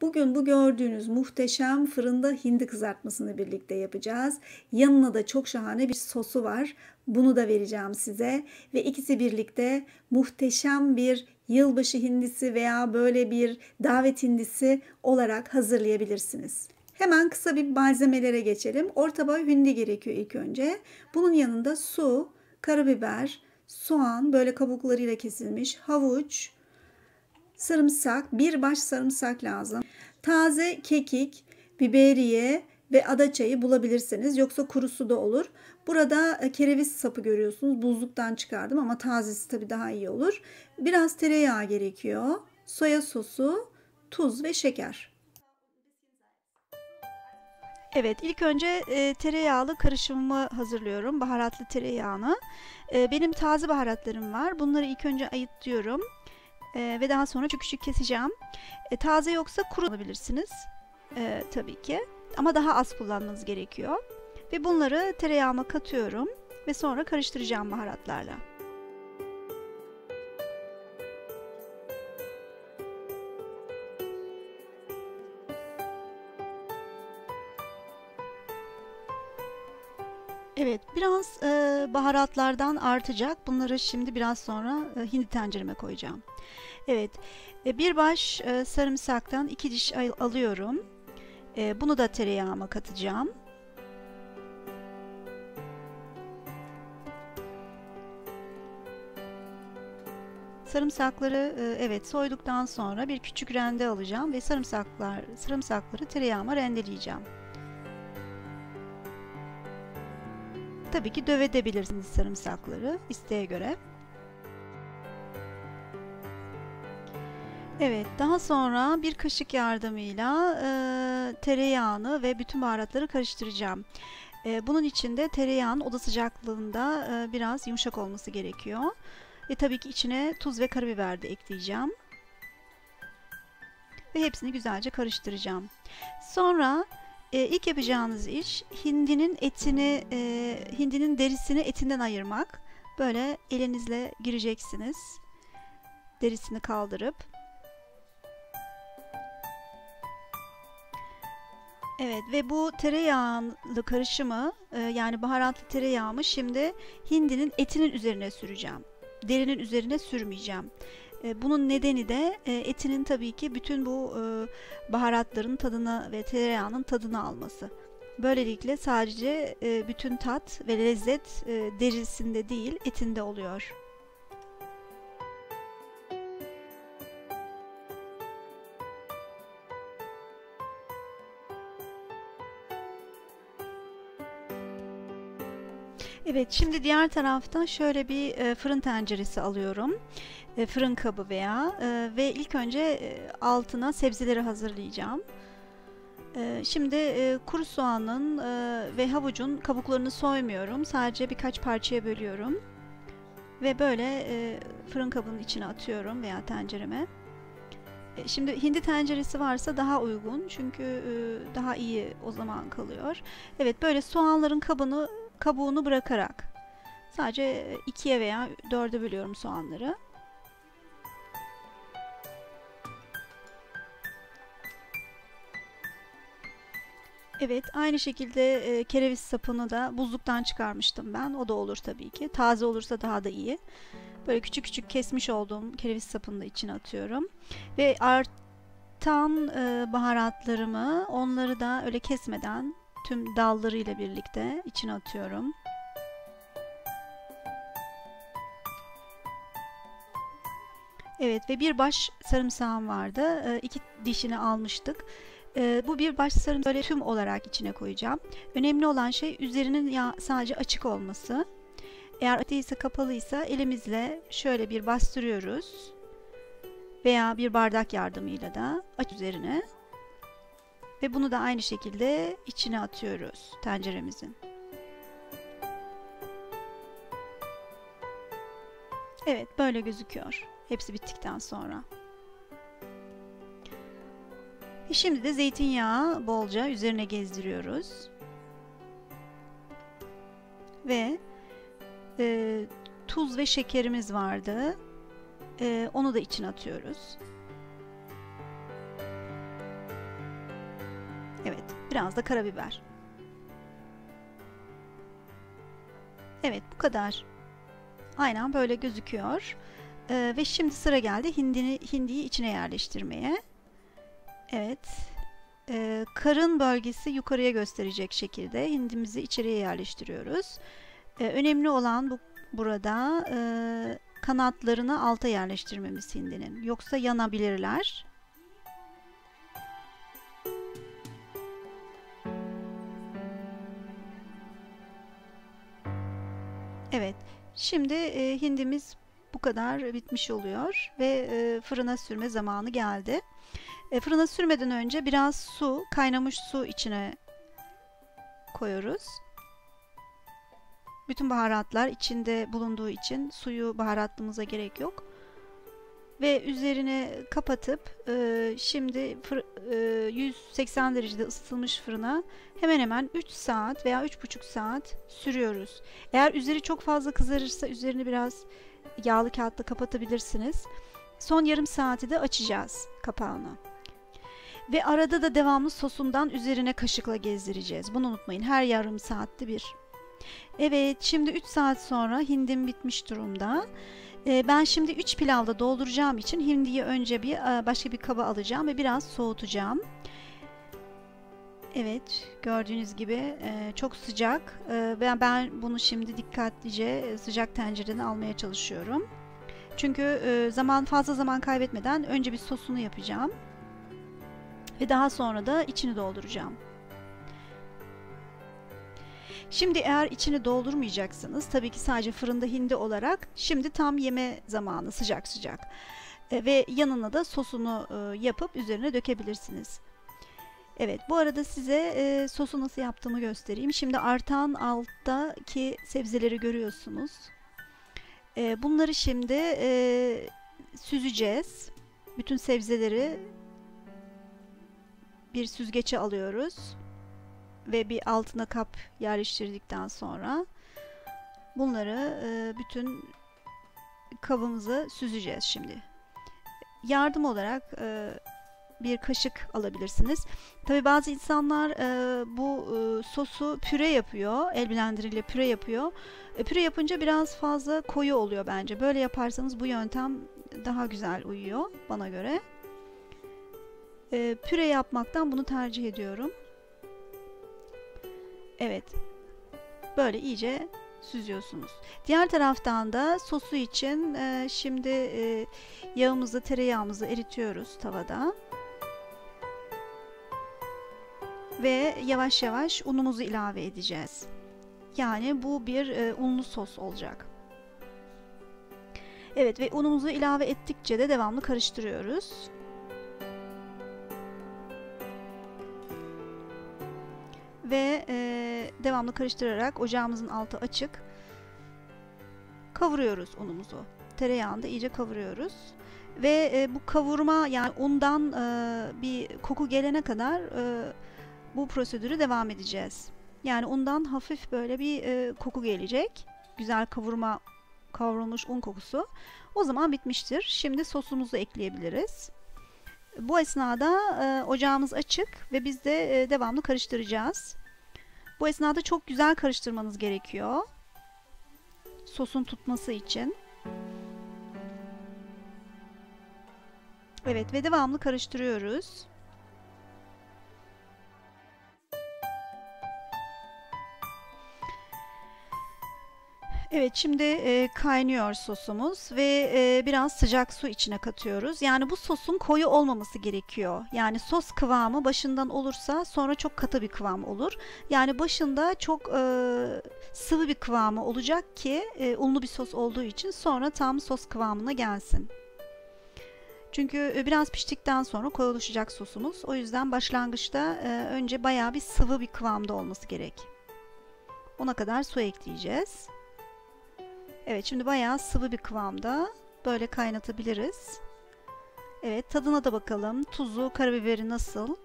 Bugün bu gördüğünüz muhteşem fırında hindi kızartmasını birlikte yapacağız. Yanına da çok şahane bir sosu var. Bunu da vereceğim size. Ve ikisi birlikte muhteşem bir yılbaşı hindisi veya böyle bir davet hindisi olarak hazırlayabilirsiniz. Hemen kısa bir malzemelere geçelim. Orta boy hindi gerekiyor ilk önce. Bunun yanında su, karabiber, soğan böyle kabuklarıyla kesilmiş, havuç, sarımsak, bir baş sarımsak lazım. Taze kekik, biberiye ve adaçayı bulabilirsiniz. Yoksa kurusu da olur. Burada kereviz sapı görüyorsunuz. Buzluktan çıkardım ama tazesi tabii daha iyi olur. Biraz tereyağı gerekiyor. Soya sosu, tuz ve şeker. Evet, ilk önce tereyağlı karışımımı hazırlıyorum. Baharatlı tereyağını. Benim taze baharatlarım var. Bunları ilk önce ayıtlıyorum. Ve daha sonra küçük küçük keseceğim. Taze yoksa kuru alabilirsiniz. Tabii ki. Ama daha az kullanmanız gerekiyor. Ve bunları tereyağıma katıyorum. Ve sonra karıştıracağım baharatlarla. Evet, biraz baharatlardan artacak. Bunları şimdi biraz sonra hindi tencereme koyacağım. Evet, bir baş sarımsaktan 2 diş alıyorum. Bunu da tereyağıma katacağım. Sarımsakları evet soyduktan sonra bir küçük rende alacağım ve sarımsakları tereyağıma rendeleyeceğim. Tabii ki dövebilirsiniz sarımsakları isteğe göre. Evet, daha sonra bir kaşık yardımıyla tereyağını ve bütün baharatları karıştıracağım. Bunun için de tereyağın oda sıcaklığında biraz yumuşak olması gerekiyor. Ve tabii ki içine tuz ve karabiber de ekleyeceğim. Ve hepsini güzelce karıştıracağım. Sonra ilk yapacağınız iş hindinin derisini etinden ayırmak. Böyle elinizle gireceksiniz. Derisini kaldırıp. Evet ve bu tereyağlı karışımı yani baharatlı tereyağımı şimdi hindinin etinin üzerine süreceğim. Derinin üzerine sürmeyeceğim. Bunun nedeni de etinin tabii ki bütün bu baharatların tadını ve tereyağının tadını alması. Böylelikle sadece bütün tat ve lezzet derisinde değil etinde oluyor. Evet, şimdi diğer tarafta şöyle bir fırın tenceresi alıyorum. Fırın kabı ve ilk önce altına sebzeleri hazırlayacağım. Şimdi kuru soğanın ve havucun kabuklarını soymuyorum. Sadece birkaç parçaya bölüyorum. Ve böyle fırın kabının içine atıyorum veya tencereme. Şimdi hindi tenceresi varsa daha uygun çünkü daha iyi o zaman kalıyor. Evet, böyle soğanların kabuğunu bırakarak sadece 2'ye veya 4'e bölüyorum soğanları. Evet, aynı şekilde kereviz sapını da buzluktan çıkarmıştım ben. O da olur tabii ki. Taze olursa daha da iyi. Böyle küçük küçük kesmiş olduğum kereviz sapını da içine atıyorum. Ve artan baharatlarımı onları da öyle kesmeden tüm dallarıyla birlikte içine atıyorum. Evet ve bir baş sarımsağım vardı. 2 dişini almıştık. Bu bir baş sarımsağı böyle tüm olarak içine koyacağım. Önemli olan şey üzerinin sadece açık olması. Eğer açık değilse kapalıysa elimizle şöyle bir bastırıyoruz. Veya bir bardak yardımıyla da aç üzerine. Ve bunu da aynı şekilde içine atıyoruz tenceremizin. Evet böyle gözüküyor. Hepsi bittikten sonra. Şimdi de zeytinyağı bolca üzerine gezdiriyoruz. Ve tuz ve şekerimiz vardı. Onu da içine atıyoruz. Evet, biraz da karabiber. Evet, bu kadar. Aynen böyle gözüküyor. Ve şimdi sıra geldi hindiyi içine yerleştirmeye. Evet. Karın bölgesi yukarıya gösterecek şekilde hindimizi içeriye yerleştiriyoruz. Önemli olan burada kanatlarını alta yerleştirmemiz hindinin. Yoksa yanabilirler. Evet. Şimdi hindimiz bu kadar bitmiş oluyor ve fırına sürme zamanı geldi. Fırına sürmeden önce biraz su, kaynamış su içine koyuyoruz. Bütün baharatlar içinde bulunduğu için suyu baharatlamamıza gerek yok. Ve üzerine kapatıp şimdi 180 derecede ısıtılmış fırına hemen hemen 3 saat veya 3,5 saat sürüyoruz. Eğer üzeri çok fazla kızarırsa üzerini biraz yağlı kağıtla kapatabilirsiniz. Son yarım saati de açacağız kapağını. Ve arada da devamlı sosundan üzerine kaşıkla gezdireceğiz. Bunu unutmayın. Her yarım saatte bir. Evet, şimdi 3 saat sonra hindim bitmiş durumda. Ben şimdi 3 pilavda dolduracağım için hindiyi önce başka bir kaba alacağım ve biraz soğutacağım. Evet, gördüğünüz gibi çok sıcak. Ben bunu şimdi dikkatlice sıcak tencereden almaya çalışıyorum. Çünkü fazla zaman kaybetmeden önce bir sosunu yapacağım. Ve daha sonra da içini dolduracağım. Şimdi eğer içini doldurmayacaksınız, tabii ki sadece fırında hindi olarak, şimdi tam yeme zamanı, sıcak sıcak. Ve yanına da sosunu yapıp üzerine dökebilirsiniz. Evet, bu arada size sosu nasıl yaptığımı göstereyim. Şimdi artan alttaki sebzeleri görüyorsunuz. Bunları şimdi süzeceğiz. Bütün sebzeleri bir süzgece alıyoruz. Ve bir altına kap yerleştirdikten sonra bunları bütün kabımıza süzeceğiz şimdi. Yardım olarak bir kaşık alabilirsiniz. Tabi bazı insanlar bu sosu püre yapıyor. El blenderiyle püre yapıyor. Püre yapınca biraz fazla koyu oluyor bence. Böyle yaparsanız bu yöntem daha güzel uyuyor bana göre. Püre yapmaktan bunu tercih ediyorum. Evet. Böyle iyice süzüyorsunuz. Diğer taraftan da sosu için şimdi yağımızı, tereyağımızı eritiyoruz tavada. Ve yavaş yavaş unumuzu ilave edeceğiz. Yani bu bir unlu sos olacak. Evet, ve unumuzu ilave ettikçe de devamlı karıştırıyoruz. Ve devamlı karıştırarak ocağımızın altı açık kavuruyoruz unumuzu. Tereyağını da iyice kavuruyoruz. Ve bu kavurma, yani undan bir koku gelene kadar bu prosedürü devam edeceğiz. Yani undan hafif böyle bir koku gelecek. Güzel kavrulmuş un kokusu. O zaman bitmiştir. Şimdi sosumuzu ekleyebiliriz. Bu esnada ocağımız açık ve biz de devamlı karıştıracağız. Bu esnada çok güzel karıştırmanız gerekiyor. Sosun tutması için. Evet, ve devamlı karıştırıyoruz. Evet, şimdi kaynıyor sosumuz ve biraz sıcak su içine katıyoruz. Yani bu sosun koyu olmaması gerekiyor. Yani sos kıvamı başından olursa sonra çok katı bir kıvam olur. Yani başında çok sıvı bir kıvamı olacak ki unlu bir sos olduğu için sonra tam sos kıvamına gelsin. Çünkü biraz piştikten sonra koyulaşacak sosumuz. O yüzden başlangıçta önce bayağı bir sıvı bir kıvamda olması gerek. Ona kadar su ekleyeceğiz. Evet, şimdi bayağı sıvı bir kıvamda böyle kaynatabiliriz. Evet, tadına da bakalım. Tuzu, karabiberi nasıl?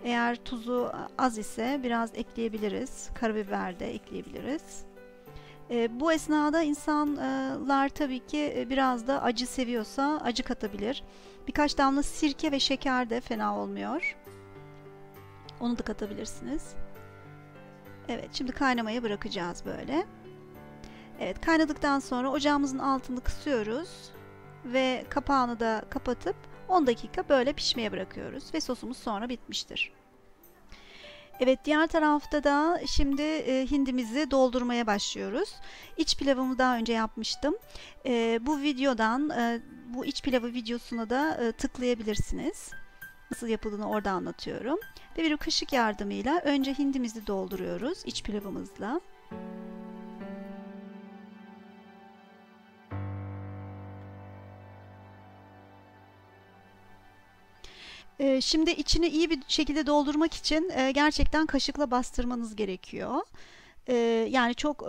Eğer tuzu az ise biraz ekleyebiliriz. Karabiber de ekleyebiliriz. Bu esnada insanlar tabii ki biraz da acı seviyorsa acı katabilir. Birkaç damla sirke ve şeker de fena olmuyor. Onu da katabilirsiniz. Evet, şimdi kaynamaya bırakacağız böyle. Evet, kaynadıktan sonra ocağımızın altını kısıyoruz ve kapağını da kapatıp 10 dakika böyle pişmeye bırakıyoruz ve sosumuz sonra bitmiştir. Evet, diğer tarafta da şimdi hindimizi doldurmaya başlıyoruz. İç pilavımı daha önce yapmıştım. Bu videodan bu iç pilavı videosuna da tıklayabilirsiniz. Nasıl yapıldığını orada anlatıyorum. Ve bir kaşık yardımıyla önce hindimizi dolduruyoruz iç pilavımızla. Şimdi içini iyi bir şekilde doldurmak için gerçekten kaşıkla bastırmanız gerekiyor. Yani çok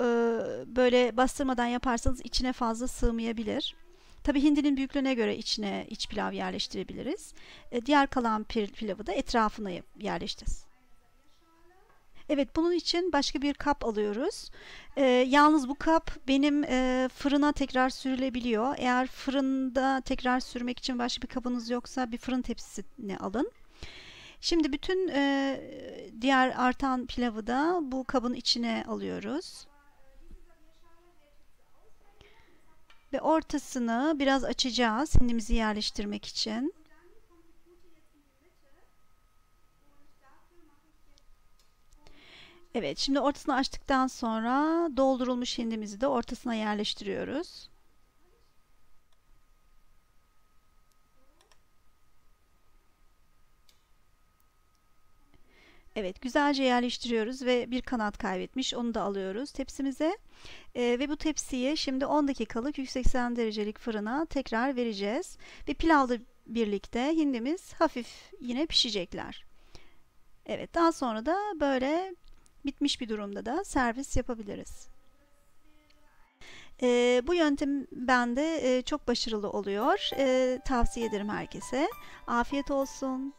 böyle bastırmadan yaparsanız içine fazla sığmayabilir. Tabii hindinin büyüklüğüne göre içine iç pilav yerleştirebiliriz. Diğer kalan pilavı da etrafına yerleştireceğiz. Evet, bunun için başka bir kap alıyoruz. Yalnız bu kap benim fırına tekrar sürülebiliyor. Eğer fırında tekrar sürmek için başka bir kabınız yoksa bir fırın tepsisini alın. Şimdi bütün diğer artan pilavı da bu kabın içine alıyoruz. Ve ortasını biraz açacağız hindimizi yerleştirmek için. Evet, şimdi ortasını açtıktan sonra doldurulmuş hindimizi de ortasına yerleştiriyoruz. Evet, güzelce yerleştiriyoruz ve bir kanat kaybetmiş. Onu da alıyoruz tepsimize. Ve bu tepsiyi şimdi 10 dakikalık 180 derecelik fırına tekrar vereceğiz. Ve pilavla birlikte hindimiz hafif yine pişecekler. Evet, daha sonra da böyle bitmiş bir durumda da servis yapabiliriz. Bu yöntem bende çok başarılı oluyor. Tavsiye ederim herkese. Afiyet olsun.